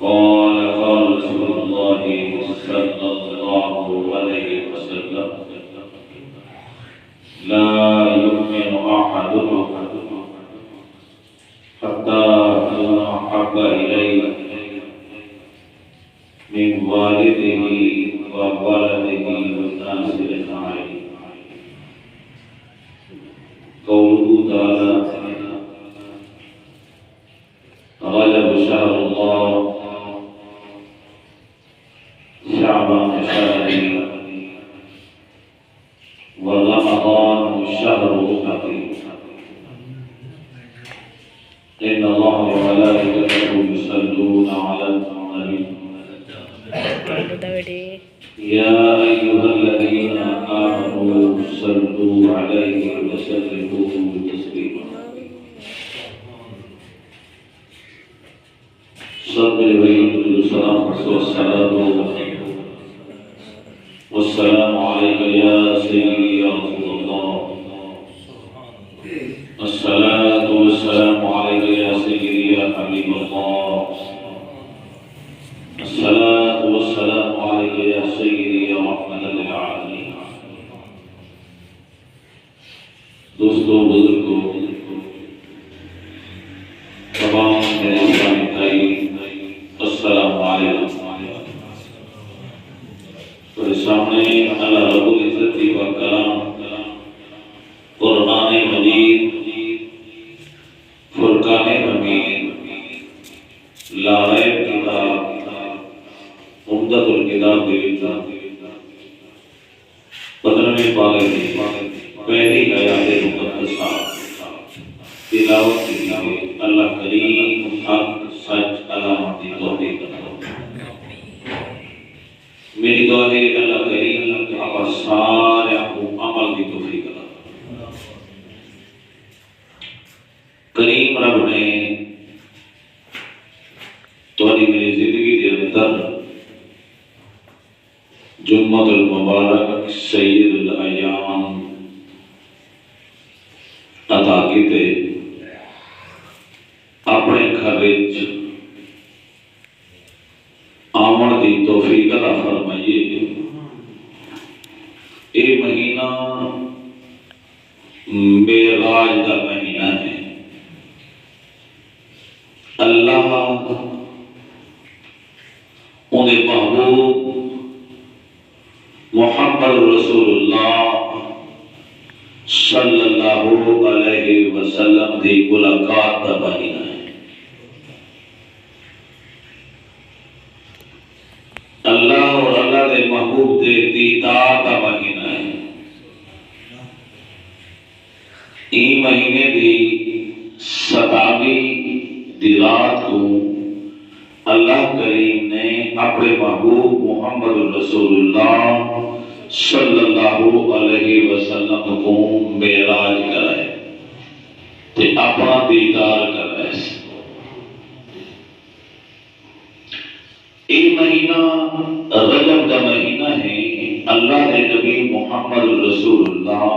قال رسول الله صلى الله عليه وسلم لا يؤمن أحدكم حتى أكون أحب إليه من والده وولده والناس أجمعين. قوله تعالى رجب شهر الله شعبان شهري ورمضان شهر أمتي إن الله وملائكته يصلون على النبي يا أيها الذين آمنوا صلوا عليه وسلموا تسليما. صلى والسلام عليك يا سيدي يا رسول الله. الصلاة والسلام عليك يا سيدي يا حبيب الله. الصلاة والسلام عليك يا سيدي يا رحمة للعالمين. دوستو بزرگو تمام میرے اسلامی بھائی السلام علیکم. تو سامنے اللہ رب العزت کی کلام قرآن مجید فرقان حمید لا ریب کتاب عمدۃ الکتاب پندرہویں پارے کی پہلی آیات مقدسہ تلاوت کے لیے اللہ کریم حق سچ علامت کی توفیق عطا میری دعا ہے اللہ کریم آپ سارے عمل کی توفیق عطا کریم رب نے تمہاری میری زندگی کے اندر جمعہ المبارک سید الایام عطا کیتے اپنے گھر وچ آمن دی توفیق عطا فرمائیے. یہ مہینہ معراج کا مہینہ ہے. اللہ انہیں محبوب محمد رسول اللہ صلی اللہ علیہ وسلم دی ملاقات کا مہینہ ہے. اللہ اور اللہ دے محبوب دے دیدار کا مہینہ ہے. این مہینے دی 27 دی رات کو اللہ کریم نے اپنے محبوب محمد رسول اللہ صلی اللہ علیہ وسلم کو معراج کرائے تے اپنا دیدار کرائے. یہ مہینہ رجب کا مہینہ ہے. اللہ کے نبی محمد رسول اللہ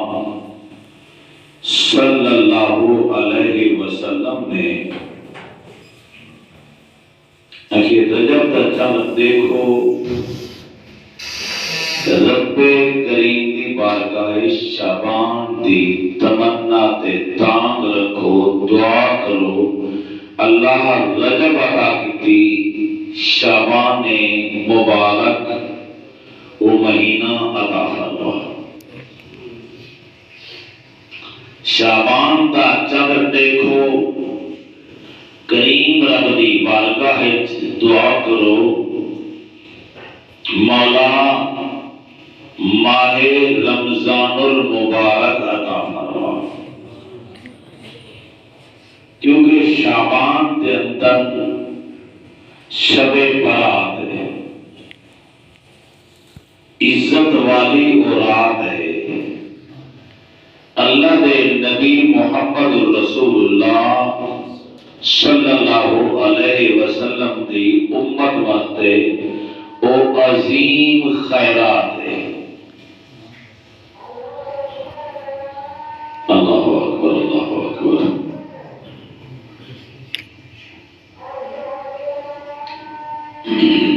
صلی اللہ علیہ وسلم نے کہ رجب کا چاند دیکھو رب کریم دی بارگاہ شعبان دی تمنا تے تانگ رکھو دعا کرو اللہ رجب عطا کیتی شعبان مبارک وہ مہینہ عطا فرما. شعبان دا چاند دیکھو کریم رب دی بارگاہ دعا کرو مولا ماہ رمضان المبارک عطا فرما. کیونکہ شعبان کے اندر شب برات ہے، عزت والی وہ رات ہے. اللہ دے نبی محمد رسول اللہ صلی اللہ علیہ وسلم دی امت واسطے وہ عظیم خیرات ہے. اللہ اکبر اللہ اکبر. ہیں۔